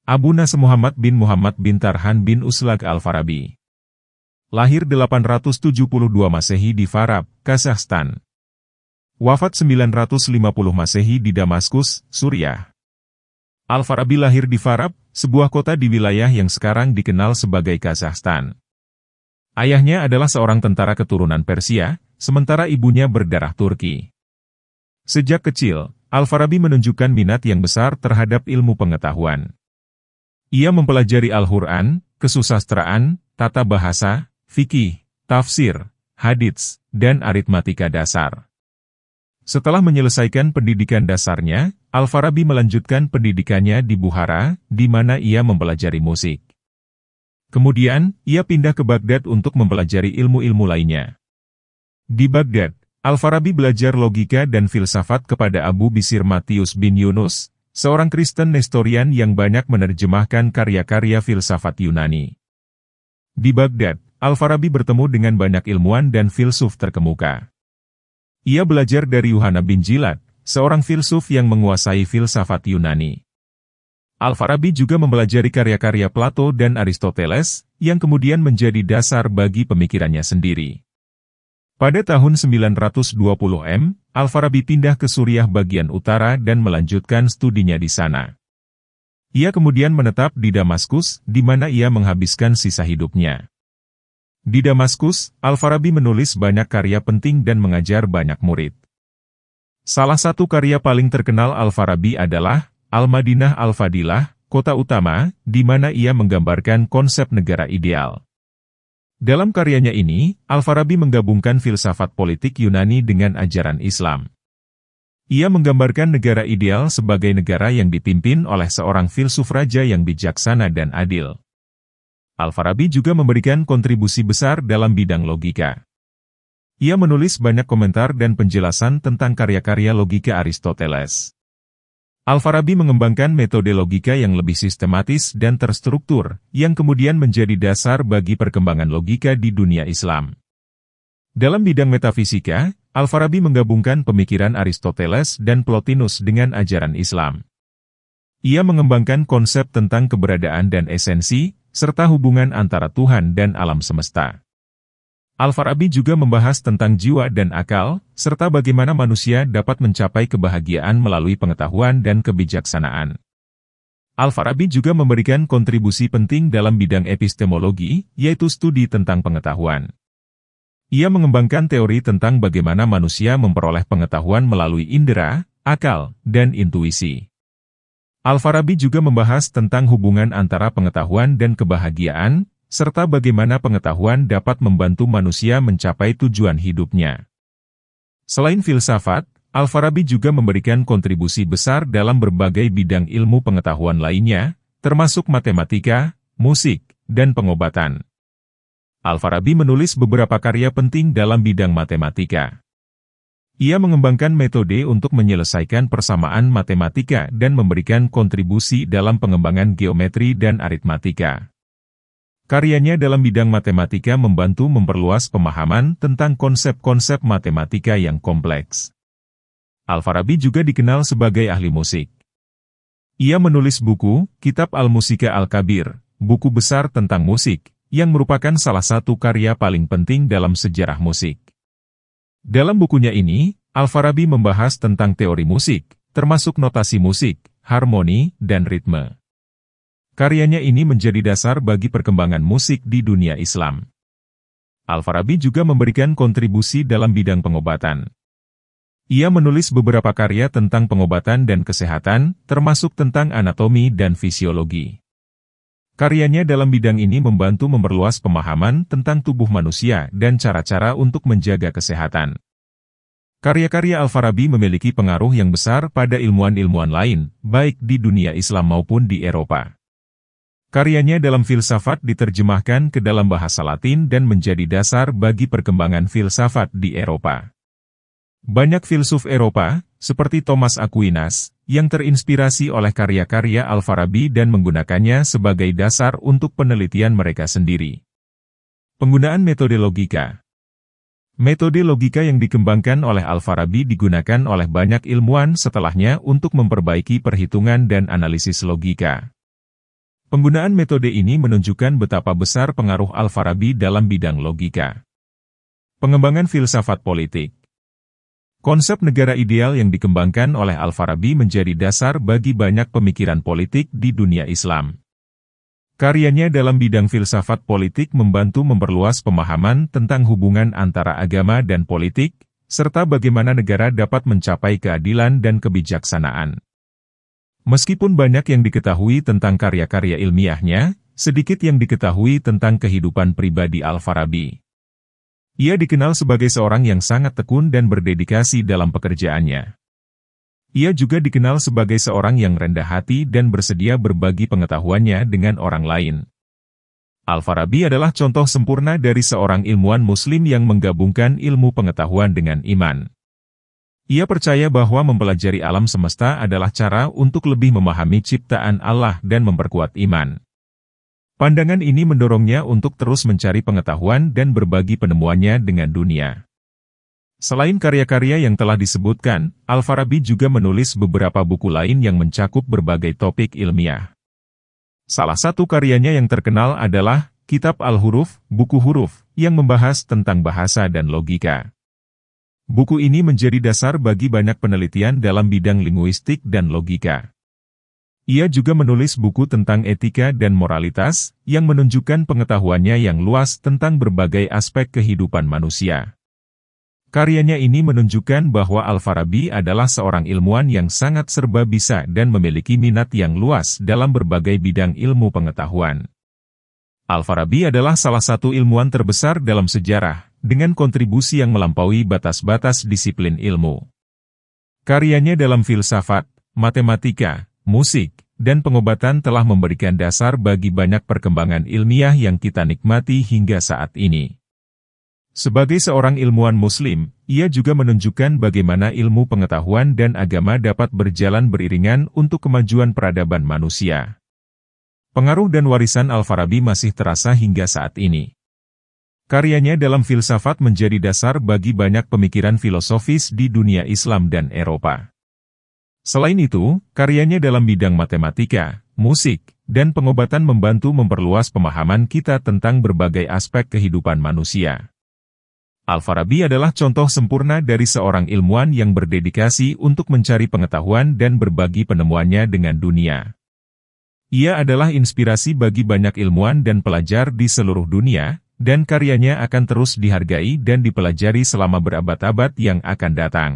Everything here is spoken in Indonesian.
Abu Nasr Muhammad bin Tarhan bin Uslug Al-Farabi. Lahir 872 Masehi di Farab, Kazakhstan. Wafat 950 Masehi di Damaskus, Suriah. Al-Farabi lahir di Farab, sebuah kota di wilayah yang sekarang dikenal sebagai Kazakhstan. Ayahnya adalah seorang tentara keturunan Persia, sementara ibunya berdarah Turki. Sejak kecil, Al-Farabi menunjukkan minat yang besar terhadap ilmu pengetahuan. Ia mempelajari Al-Quran, kesusastraan, tata bahasa, fikih, tafsir, hadits, dan aritmatika dasar. Setelah menyelesaikan pendidikan dasarnya, Al-Farabi melanjutkan pendidikannya di Bukhara, di mana ia mempelajari musik. Kemudian, ia pindah ke Baghdad untuk mempelajari ilmu-ilmu lainnya. Di Baghdad, Al-Farabi belajar logika dan filsafat kepada Abu Bishr Matius bin Yunus, seorang Kristen Nestorian yang banyak menerjemahkan karya-karya filsafat Yunani. Di Baghdad, Al-Farabi bertemu dengan banyak ilmuwan dan filsuf terkemuka. Ia belajar dari Yuhana bin Jilad, seorang filsuf yang menguasai filsafat Yunani. Al-Farabi juga mempelajari karya-karya Plato dan Aristoteles, yang kemudian menjadi dasar bagi pemikirannya sendiri. Pada tahun 920 Al-Farabi pindah ke Suriah bagian utara dan melanjutkan studinya di sana. Ia kemudian menetap di Damaskus, di mana ia menghabiskan sisa hidupnya. Di Damaskus, Al-Farabi menulis banyak karya penting dan mengajar banyak murid. Salah satu karya paling terkenal Al-Farabi adalah Al-Madinah Al-Fadilah, kota utama, di mana ia menggambarkan konsep negara ideal. Dalam karyanya ini, Al-Farabi menggabungkan filsafat politik Yunani dengan ajaran Islam. Ia menggambarkan negara ideal sebagai negara yang dipimpin oleh seorang filsuf raja yang bijaksana dan adil. Al-Farabi juga memberikan kontribusi besar dalam bidang logika. Ia menulis banyak komentar dan penjelasan tentang karya-karya logika Aristoteles. Al-Farabi mengembangkan metode logika yang lebih sistematis dan terstruktur, yang kemudian menjadi dasar bagi perkembangan logika di dunia Islam. Dalam bidang metafisika, Al-Farabi menggabungkan pemikiran Aristoteles dan Plotinus dengan ajaran Islam. Ia mengembangkan konsep tentang keberadaan dan esensi, serta hubungan antara Tuhan dan alam semesta. Al-Farabi juga membahas tentang jiwa dan akal, serta bagaimana manusia dapat mencapai kebahagiaan melalui pengetahuan dan kebijaksanaan. Al-Farabi juga memberikan kontribusi penting dalam bidang epistemologi, yaitu studi tentang pengetahuan. Ia mengembangkan teori tentang bagaimana manusia memperoleh pengetahuan melalui indera, akal, dan intuisi. Al-Farabi juga membahas tentang hubungan antara pengetahuan dan kebahagiaan, serta bagaimana pengetahuan dapat membantu manusia mencapai tujuan hidupnya. Selain filsafat, Al-Farabi juga memberikan kontribusi besar dalam berbagai bidang ilmu pengetahuan lainnya, termasuk matematika, musik, dan pengobatan. Al-Farabi menulis beberapa karya penting dalam bidang matematika. Ia mengembangkan metode untuk menyelesaikan persamaan matematika dan memberikan kontribusi dalam pengembangan geometri dan aritmatika. Karyanya dalam bidang matematika membantu memperluas pemahaman tentang konsep-konsep matematika yang kompleks. Al-Farabi juga dikenal sebagai ahli musik. Ia menulis buku, Kitab Al-Musika Al-Kabir, buku besar tentang musik, yang merupakan salah satu karya paling penting dalam sejarah musik. Dalam bukunya ini, Al-Farabi membahas tentang teori musik, termasuk notasi musik, harmoni, dan ritme. Karyanya ini menjadi dasar bagi perkembangan musik di dunia Islam. Al-Farabi juga memberikan kontribusi dalam bidang pengobatan. Ia menulis beberapa karya tentang pengobatan dan kesehatan, termasuk tentang anatomi dan fisiologi. Karyanya dalam bidang ini membantu memperluas pemahaman tentang tubuh manusia dan cara-cara untuk menjaga kesehatan. Karya-karya Al-Farabi memiliki pengaruh yang besar pada ilmuwan-ilmuwan lain, baik di dunia Islam maupun di Eropa. Karyanya dalam filsafat diterjemahkan ke dalam bahasa Latin dan menjadi dasar bagi perkembangan filsafat di Eropa. Banyak filsuf Eropa, seperti Thomas Aquinas, yang terinspirasi oleh karya-karya Al-Farabi dan menggunakannya sebagai dasar untuk penelitian mereka sendiri. Penggunaan metode logika. Metode logika yang dikembangkan oleh Al-Farabi digunakan oleh banyak ilmuwan setelahnya untuk memperbaiki perhitungan dan analisis logika. Penggunaan metode ini menunjukkan betapa besar pengaruh Al-Farabi dalam bidang logika. Pengembangan filsafat politik. Konsep negara ideal yang dikembangkan oleh Al-Farabi menjadi dasar bagi banyak pemikiran politik di dunia Islam. Karyanya dalam bidang filsafat politik membantu memperluas pemahaman tentang hubungan antara agama dan politik, serta bagaimana negara dapat mencapai keadilan dan kebijaksanaan. Meskipun banyak yang diketahui tentang karya-karya ilmiahnya, sedikit yang diketahui tentang kehidupan pribadi Al-Farabi. Ia dikenal sebagai seorang yang sangat tekun dan berdedikasi dalam pekerjaannya. Ia juga dikenal sebagai seorang yang rendah hati dan bersedia berbagi pengetahuannya dengan orang lain. Al-Farabi adalah contoh sempurna dari seorang ilmuwan Muslim yang menggabungkan ilmu pengetahuan dengan iman. Ia percaya bahwa mempelajari alam semesta adalah cara untuk lebih memahami ciptaan Allah dan memperkuat iman. Pandangan ini mendorongnya untuk terus mencari pengetahuan dan berbagi penemuannya dengan dunia. Selain karya-karya yang telah disebutkan, Al-Farabi juga menulis beberapa buku lain yang mencakup berbagai topik ilmiah. Salah satu karyanya yang terkenal adalah Kitab Al-Huruf, Buku Huruf, yang membahas tentang bahasa dan logika. Buku ini menjadi dasar bagi banyak penelitian dalam bidang linguistik dan logika. Ia juga menulis buku tentang etika dan moralitas, yang menunjukkan pengetahuannya yang luas tentang berbagai aspek kehidupan manusia. Karyanya ini menunjukkan bahwa Al-Farabi adalah seorang ilmuwan yang sangat serba bisa dan memiliki minat yang luas dalam berbagai bidang ilmu pengetahuan. Al-Farabi adalah salah satu ilmuwan terbesar dalam sejarah, dengan kontribusi yang melampaui batas-batas disiplin ilmu. Karyanya dalam filsafat, matematika, musik, dan pengobatan telah memberikan dasar bagi banyak perkembangan ilmiah yang kita nikmati hingga saat ini. Sebagai seorang ilmuwan Muslim, ia juga menunjukkan bagaimana ilmu pengetahuan dan agama dapat berjalan beriringan untuk kemajuan peradaban manusia. Pengaruh dan warisan Al-Farabi masih terasa hingga saat ini. Karyanya dalam filsafat menjadi dasar bagi banyak pemikiran filosofis di dunia Islam dan Eropa. Selain itu, karyanya dalam bidang matematika, musik, dan pengobatan membantu memperluas pemahaman kita tentang berbagai aspek kehidupan manusia. Al-Farabi adalah contoh sempurna dari seorang ilmuwan yang berdedikasi untuk mencari pengetahuan dan berbagi penemuannya dengan dunia. Ia adalah inspirasi bagi banyak ilmuwan dan pelajar di seluruh dunia, dan karyanya akan terus dihargai dan dipelajari selama berabad-abad yang akan datang.